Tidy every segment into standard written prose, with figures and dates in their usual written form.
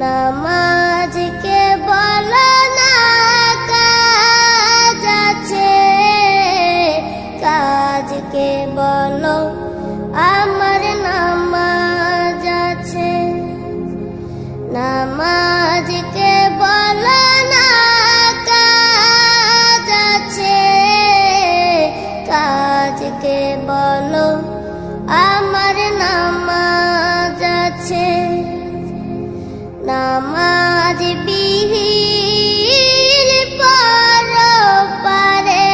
নামাজকে বলো না কাজ আছে, কাজকে বলো আমার নামাজ আছে। নামাজকে বলো না কাজ আছে, কাজকে বলো আমার নামাজ আছে। নামাজ বিহীন পরপারে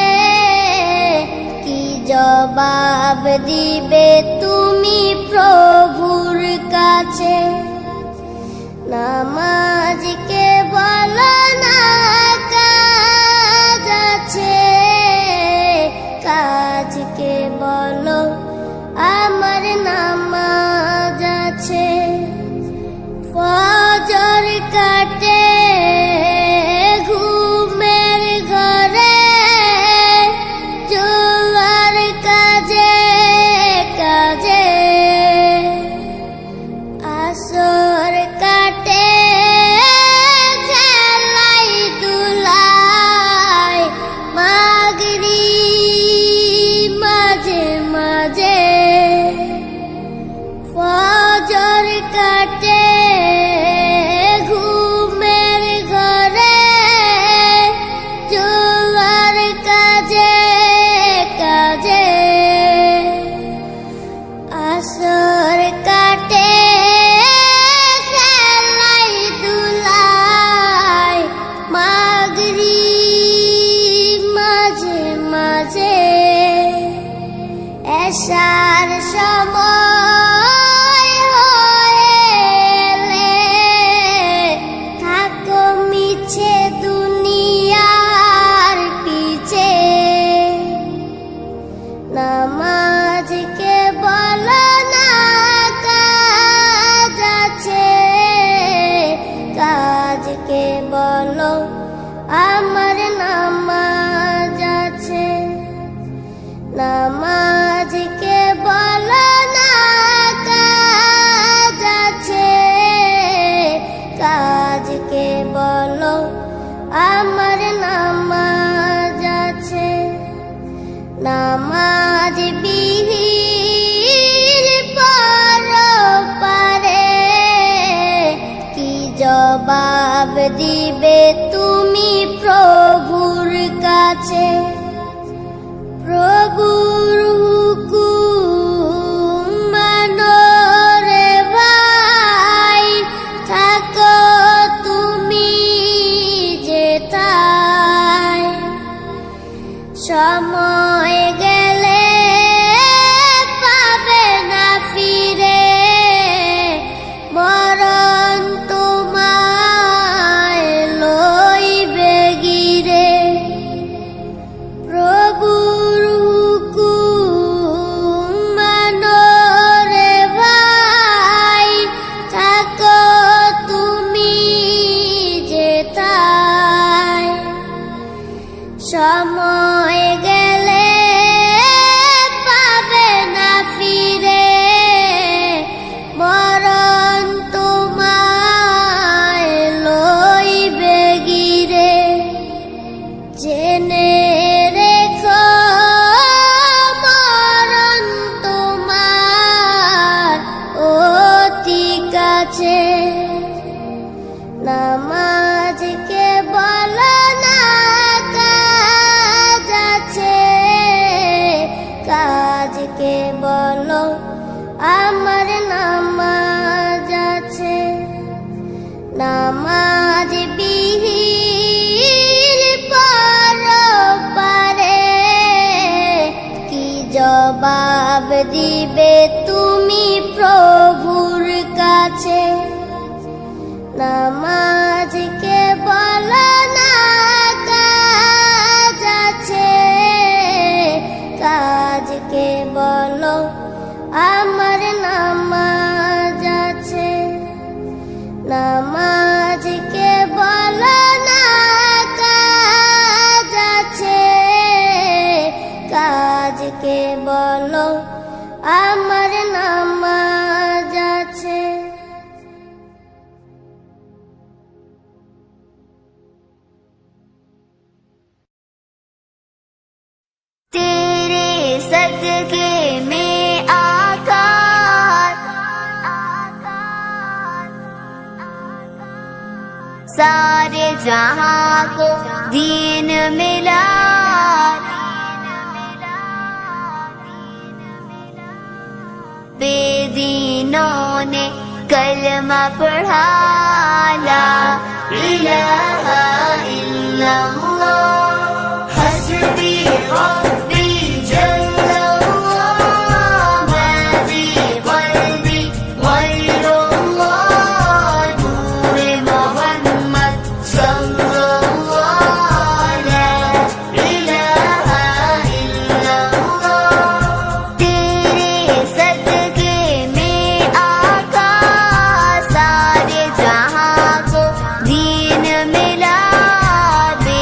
কি জবাব দিবে তুমি প্রভুর কাছে। নামাজকে বলো না কাজ আছে, কাজকে বলো আমার নামাজ আছে। ফজর কাটে ঘুমের ঘরে, জোয়ার কাজে কাজে। আসর কাটে খেলাই দুলাই, মাগরিব মাঝে মাঝে। ফজর কাটে ঘুমের ঘরে, জোয়ার কাজে কাজে। আসর কাটে খেলাই দুলাই, মাগরিব মাঝে মাঝে। এশার সময় হলে থাকো মিছে দুনিয়ার পিছে। নামাজকে বলো না কাজ আছে, কাজকে বলো আমার নামাজ আছে। নামাজকে বলো না কাজ আছে, কাজকে বলো আমার নামাজ আছে। নামাজ বিহীন পরপারে কি জবাব দিবে তুমি প্রভুর কাছে। প্রভুর হুকুম মানো রে ভাই, থাকো তুমি যেথায়। সময় গেলে পাবে না ফিরে, মরণ তোমায় লইবে গিরে। প্রভুর হুকুম মানো রে ভাই, থাকো তুমি যেথায়। সময় গেলে পাবে না ফিরে, মরণ তোমায় লইবে গিরে। জেনে রেখো মরণ তোমার অতি কাছে। নামাজকে বলো না কাজ আছে, কাজকে বলো আমার নামাজ আছে। নামাজ বিহীন পরপারে কি জবাব দিবে তুমি প্রভুর কাছে। নামাজকে বলো না কাজ আছে, কাজকে বলো আমার নামাজ আছে। নামাজকে বলো না কাজ আছে, কাজকে বলো আমার নামাজ আছে। صدقے میں آقا سارے جہاں کو دین ملا بے دینوں نے کلمہ پڑھا لا الہ الا اللہ حسبی ربی جل اللہ ما فی قلبی غیر اللہ نور محمد صلی اللہ لا الہ الا اللہ تیرے صدقے میں آقا سارے جہاں کو دین ملا بے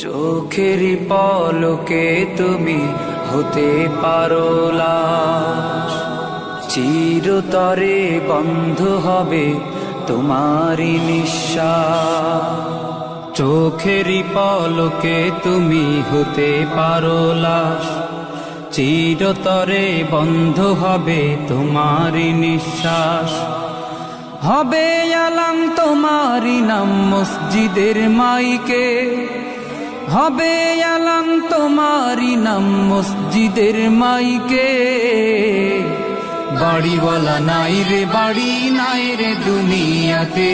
চোখের পলকে তুমি হতে পারো লাশ, চিরতরে বন্ধ হবে তোমারই নিঃশ্বাস। চোখের পলকে তুমি হতে পারো লাশ, চিরতরে বন্ধ হবে তোমারই নিঃশ্বাস। হবে আলাম তোমারই নাম মসজিদের মাইকে, হবে আলাম তোমারই নাম মসজিদের মাইকে। বাড়িওয়ালা নাই রে বাড়ি নাই রে দুনিয়াতে,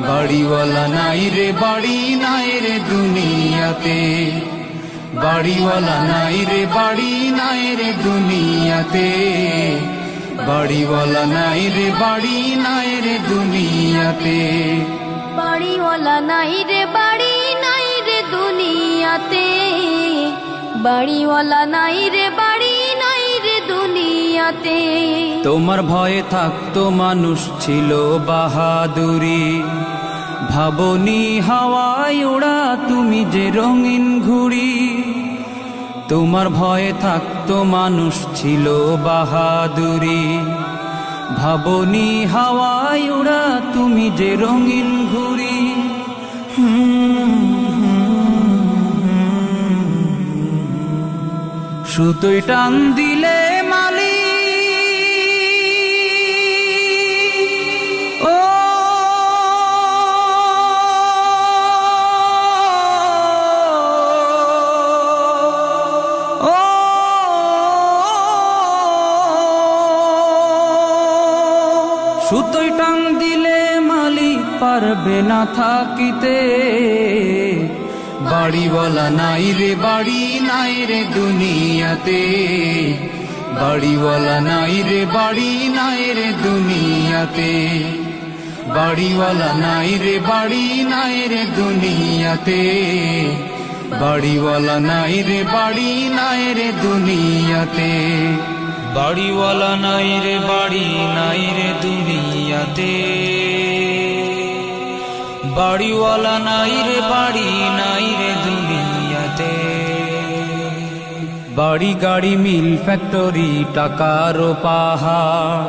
বাড়িওয়ালা নাই রে বাড়ি নাই রে দুনিয়াতে, বাড়িওয়ালা নাই রে বাড়ি নাই রে দুনিয়াতে, বাড়িওয়ালা নাই রে বাড়ি নাই রে দুনিয়াতে। বাড়িওয়ালা নাই রে বাড়ি নাই রে দুনিয়াতে, বাড়িওয়ালা নাই রে বাড়ি নাই রে দুনিয়াতে। তোমার ভয়ে থাকতো মানুষ ছিল বাহাদুরি, ভাবনি হাওয়ায় ওড়া তুমি যে রঙিন ঘুড়ি। তোমার ভয়ে থাকতো মানুষ ছিল বাহাদুরি, ভাবনি হাওয়ায় ওড়া তুমি যে রঙিন ঘুড়ি। সুতোয় টান দিলে মালি ও সুতোয় টান দিলে মালিক পারবে না থাকিতে। বাড়িওয়ালা নাই রে বাড়ি নাই রে দুনিয়াতে, বাড়িওয়ালা নাই রে বাড়ি নাই রে দুনিয়াতে, বাড়িওয়ালা নাই রে বাড়ি নাই রে দুনিয়াতে, বাড়িওয়ালা নাই রে বাড়ি নাই রে দুনিয়াতে, বাড়িওয়ালা নাই রে বাড়ি নাই রে দুনিয়াতে, বাড়িওয়ালা নাই রে বাড়ি নাই রে দুনিয়াতে। বাড়ি গাড়ি মিল ফ্যাক্টরি টাকার পাহাড়,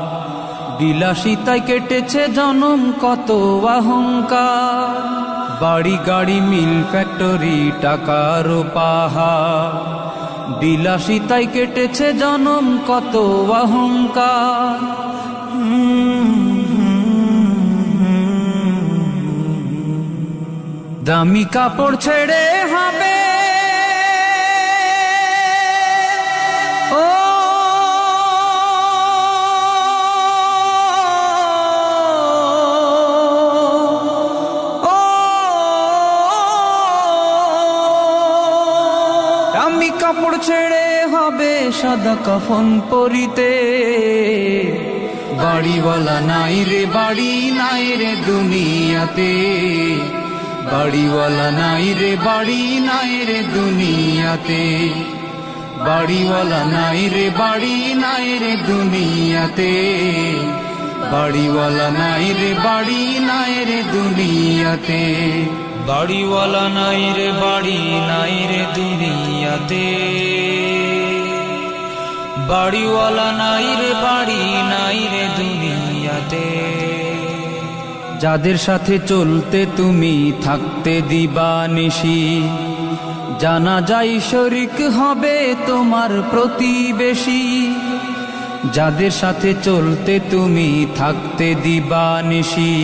বিলাসিতায় কেটেছে জনম কত অহংকার। বাড়ি গাড়ি মিল ফ্যাক্টরি টাকার পাহাড়, বিলাসিতায় কেটেছে জনম কত অহংকার। দামি কাপড় ছেড়ে হবে ও দামি কাপড় ছেড়ে হবে সাদা কাফন পরিতে। বাড়িওয়ালা নাই রে বাড়ি নাই রে দুনিয়াতে, বাড়িওয়ালা নাই রে বাড়ি নাই রে দুনিয়াতে, বাড়িওয়ালা নাই রে বাড়ি নাই রে দুনিয়াতে, বাড়িওয়ালা নাই রে বাড়ি নাই রে দুনিয়াতে, বাড়িওয়ালা নাই রে বাড়ি নাই রে দুনিয়াতে, বাড়িওয়ালা নাই রে বাড়ি নাই রে দুনিয়াতে। যাদের সাথে চলতে তুমি থাকতে দিবানিশি, জানা যায় শরিক হবে তোমার প্রতিবেশী। যাদের সাথে চলতে তুমি থাকতে দিবানিশি,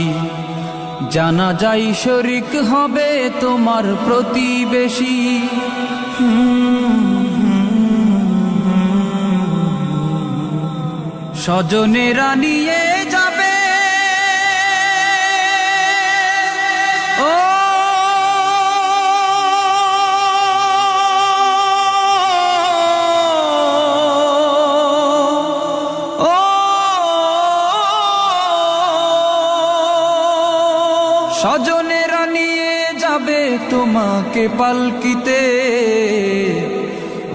জানা যায় শরিক হবে তোমার প্রতিবেশী। স্বজনেরা নিয়ে যাবে ও স্বজনেরা নিয়ে যাবে তোমাকে পালকিতে।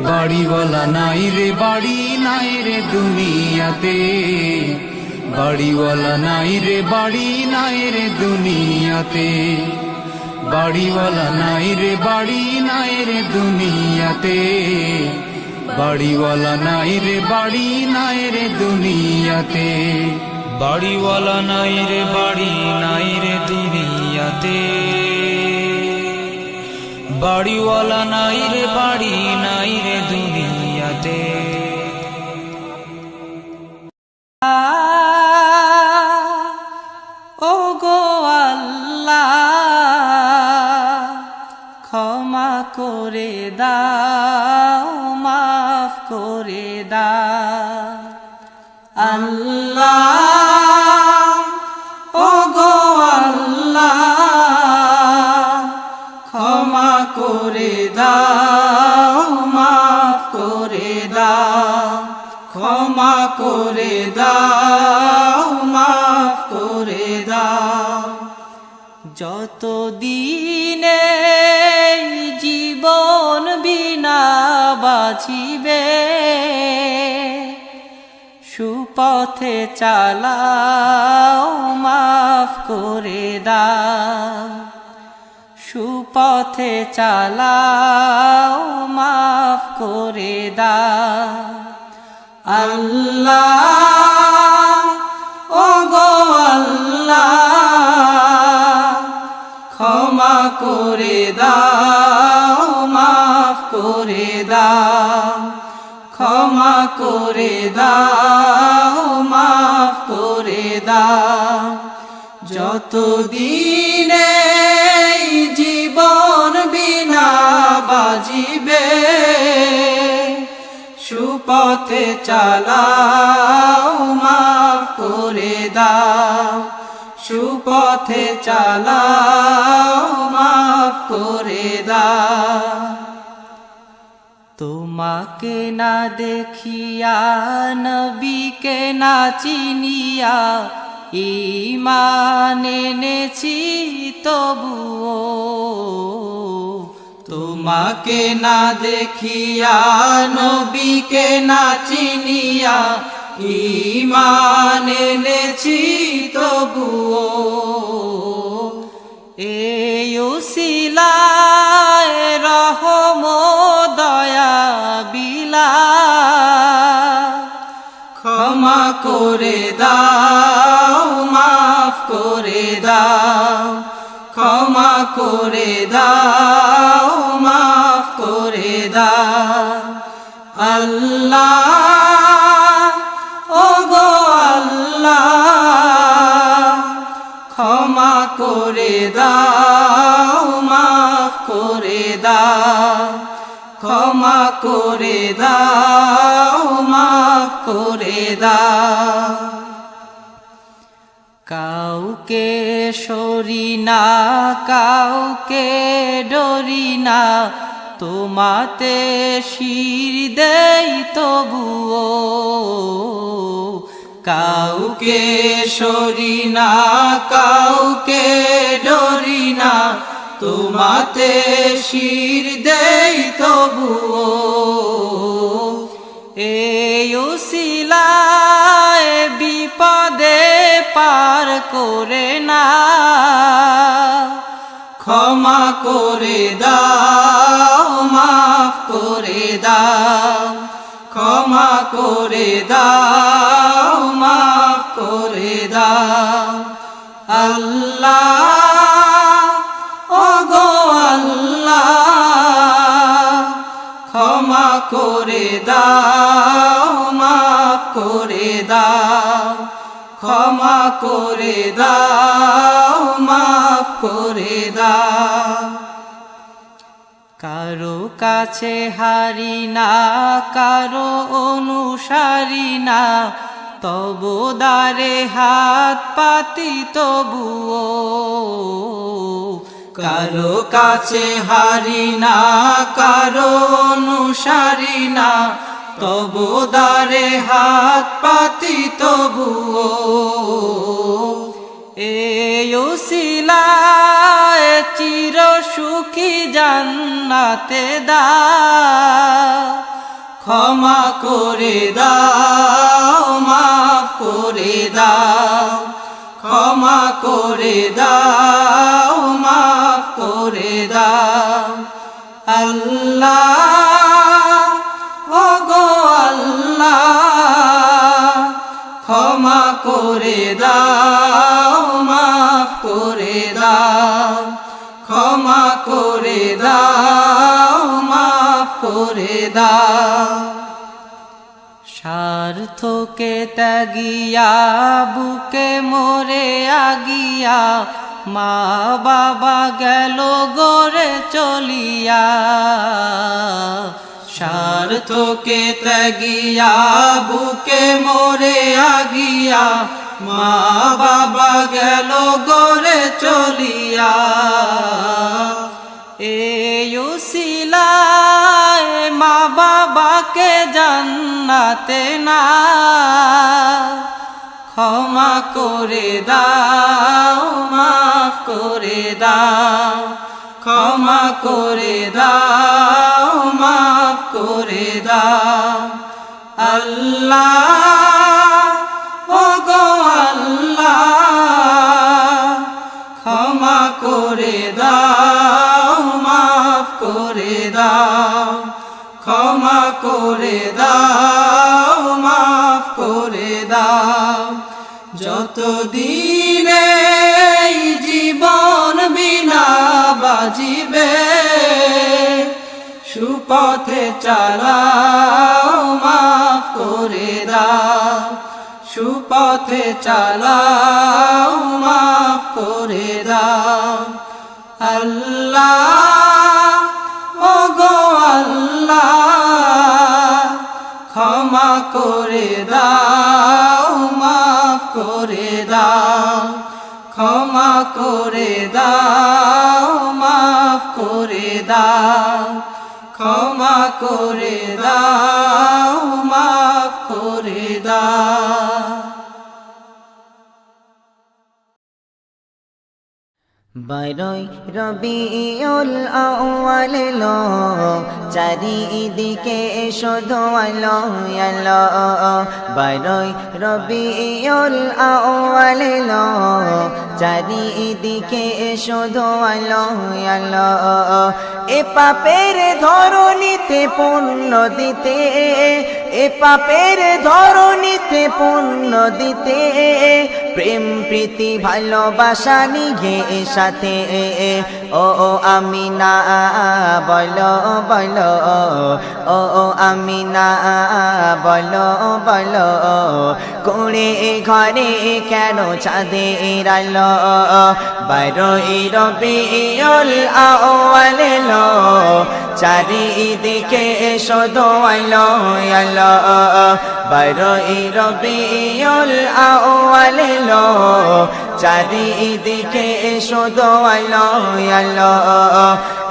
বাড়িওয়ালা নাই রে বাড়ি নাই রে দুনিয়াতে, বাড়িওয়ালা নাই রে বাড়ি নাই রে দুনিয়াতে, বাড়িওয়ালা নাই রে বাড়ি নাই রে দুনিয়াতে, বাড়িওয়ালা নাই রে বাড়ি নাই রে দুনিয়াতে, বাড়িওয়ালা নাই রে বাড়ি নাই রে দুনিয়াতে, বাড়িওয়ালা নাই রে বাড়ি নাই রে দুনিয়াতে। ও গো আল্লাহ ক্ষমা করে দাও, মাফ করে দাও। আল্লাহ ও গো আল্লাহ ক্ষমা করে দাও, মাফ করে দাও, ক্ষমা করে দাও, মাফ করে দাও। যত দিনে জীবন বিনা বাঁচিবে সুপথে চালাও, মাফ করে দাও, সুপথে চালাও, মাফ করে দাও। আল্লাহ ও গো আল্লাহ ক্ষমা করে দাও, মাফ করে দাও, ক্ষমা করে দাও, মাফ করে দাও। যত দিনে জীবন বিনা বাজিবে সুপথে চালাও, মাফ করে দাও, সুপথে চালাও, মাফ করে দাও। তোমাকে না দেখিয়া নবীকে না চিনিয়া ঈমান এনেছি তবুও, তোমাকে না দেখিয়া নবীকে না চিনিয়া ঈমান এনেছি তবুও। এই উসিলায় রহম দয়া বিলা ক্ষমা করে দাও, মাফ করে দাও, ক্ষমা করে দাও, মাফ করে দাও। আল্লাহ ও গো আল্লাহ ক্ষমা করে দাও, মাফ করে দাও, ক্ষমা করে দাও, মাফ করে দাও। কাউকে সরি না, কাউকে ডরি না, তোমাতে শির দেই তবুও। কাউকে সরি না, কাউকে ডরি না, তোমাতে শির দেই তবুও। এই উসিলায় বিপদে পার করে না, ক্ষমা করে দাও, মাফ করে দাও, ক্ষমা করে দাও, মাফ করে দাও। আল্লাহ ও গো আল্লাহ ক্ষমা করে দাও, মাফ করে দাও, ক্ষমা করে দাও, মাফ করে দাও। কারো কাছে হারি না, কারো অনুসারী না, তবু দ্বারে হাত পাতি তবুও। কারো কাছে হারি না, কারো অনুসারী না, তবু দ্বারে হাত পাতি তবুও। এই উসিলায় চির সুখী জান্নাতে দাও, ক্ষমা করে দাও, মাফ করে দাও, ক্ষমা করে দাও, মাফ করে ক্ষমা করে দাও মাফ করে দাও ক্ষমা করে দাও মাফ করে দাও স্বার্থকে ত্যাগিয়া বুকে মরে আগিয়া মা বাবা গেল গড়ে চলিয়া স্বার্থকে ত্যাগিয়া বুকে মরে আগিয়া মা বাবা গেল গড়ে চলিয়া এই উসিলায় মা বাবাকে জান্নাতে না ক্ষমা করে দাও মাফ করে দাও ক্ষমা করে দাও মাফ করে দাও আল্লাহ ও গো আল্লাহ ক্ষমা করে দাও মাফ করে দাও ক্ষমা করে দাও মাফ করে দাও যতদিনে জীবন বিনা বাজিবে সুপথে চালাও মাফ করে দাও সুপথে চালাও মাফ করে দাও আল্লাহ ও গো আল্লাহ ক্ষমা করে দাও মাফ করে দাও ক্ষমা করে দাও মাফ করে দাও ক্ষমা করে দাও মাফ করে দাও বারোই রবিউল আউয়াল লো চারিদিকে শুধু আলো আলো বারোই রবিউল আউয়াল লো চারিদিকে শুধু আলো আলো এ পাপের ধরণীতে পুণ্য দিতে এ পাপের ধরণীতে পুণ্য দিতে প্রেম প্রীতি ভালোবাসা নিয়ে সাথে ও আমিনা বলো বলো ও আমিনা বলো বলো কোণে ঘরে কেন চাঁদের আলো বারোই রবিউল আউয়াল লো চারিদিকে শুধু আলো আলো বারোই রবিউল আউয়াল লো চারিদিকে শুধু আলো আলো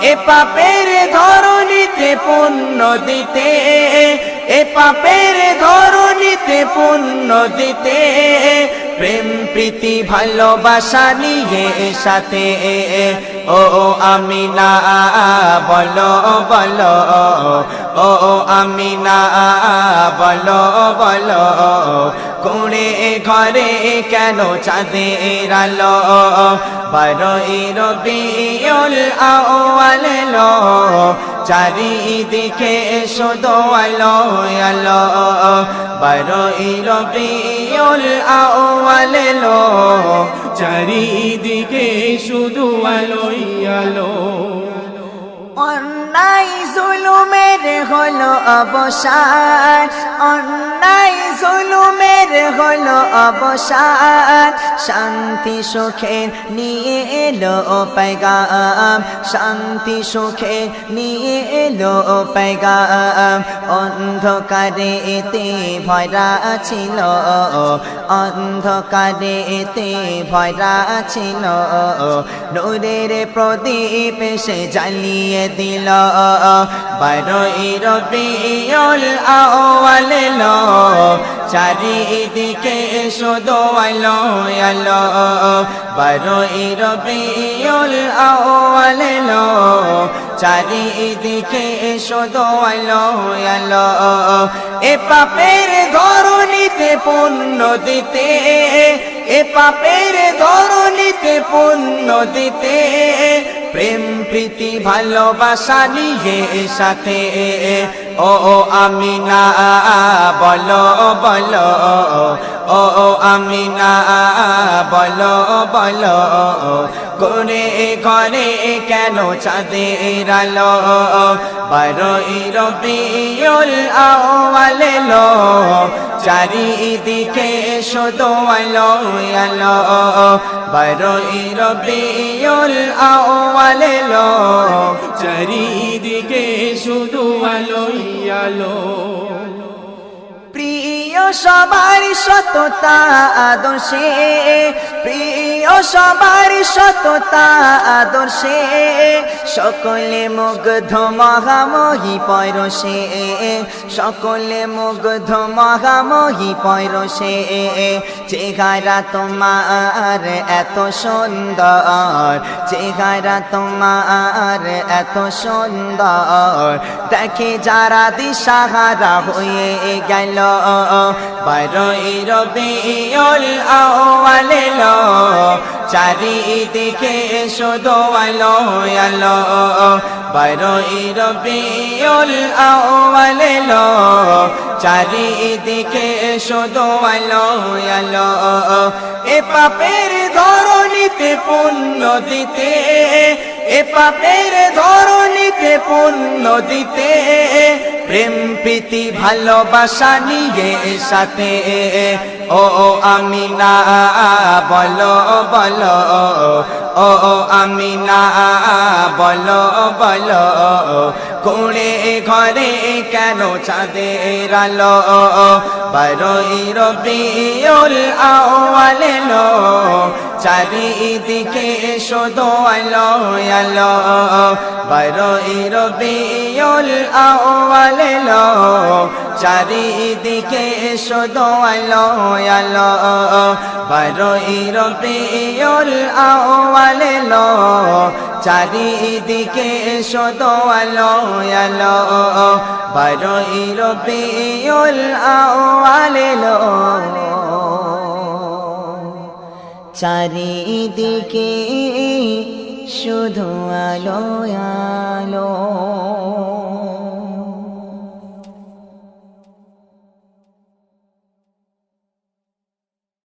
এ পাপের ধরণীতে পুণ্য দিতে এ পাপের ধরণীতে পুণ্য দিতে প্রেম প্রীতি ভালোবাসা নিয়ে সাথে ও আমিনা বলো বলো ও আমিনা বলো বলো কোণে ঘরে কেন চাঁদের আলো বারোই রবিউল আউয়াল লো চারিদিকে শুধু আলো আলো বারোই রবিউল আউয়াল লো চারিদিকে শুধু আলোই আলো অন্যায় জুলুমের হলো অবসান অন্যায় জুলুমের হলো অবসান শান্তি সুখে নিয়ে এলো পেগাম শান্তি সুখে নিয়ে এলো পেগাম অন্ধকারে এতে ভরা ছিল অন্ধকারে এতে ভরা ছিল নূরের প্রদীপ সে জ্বালিয়ে দিল বারোই রবিউল আউয়াল লো চারিদিকে শুধু আলো আলো বারোই রবিউল আউয়াল লো চারিদিকে শুধু আলো আলো এ পাপের ধরণীতে পুণ্য দিতে এ পাপের ধরণীতে পুণ্য দিতে প্রেম প্রীতি ভালোবাসা নিয়ে সাথে ও আমিনা বলো বলো ও আমিনা বলো বলো করে ঘরে কেন চাঁদের আলো 12ই রবিউল আউয়াল এলো চারিদিকে শুধু আলো আলো 12ই রবিউল আউয়াল এলো চারিদিকে শুধু আলোই আলো প্রিয় সবার সততা আদর্শে প্রিয় সবার সততা আদর্শে সকলে মুগ্ধ মহামহি পরশে সকলে মুগ্ধ মহামহি পরশে চেহারা তোমার এত সুন্দর চেহারা তোমার এত সুন্দর দেখে যারা দিশাহারা হয়ে গেল 12ই রবিউল আউয়াল এলো চারিদিকে শুধু আলো আলো 12ই রবিউল আউয়াল এলো চারিদিকে শুধু আলো আলো এ পাপের ধরণীতে পুণ্য দিতে এ পাপের ধরণীতে পুণ্য দিতে প্রেম প্রীতি ভালোবাসা নিয়ে সাথে ও আমিনা বলো বলো ও আমিনা বলো বলো কোণে ঘরে কেন চাঁদের আলো 12ই রবিউল আউয়াল এলো চারিদিকে শুধু আলো আলো 12ই রবিউল আউয়াল এলো চারিদিকে শুধু আলো আলো 12ই রবিউল আউয়াল এলো চারিদিকে শুধু আলো আলো 12ই রবিউল আউয়াল এলো চারিদিকে শুধু আলো আলো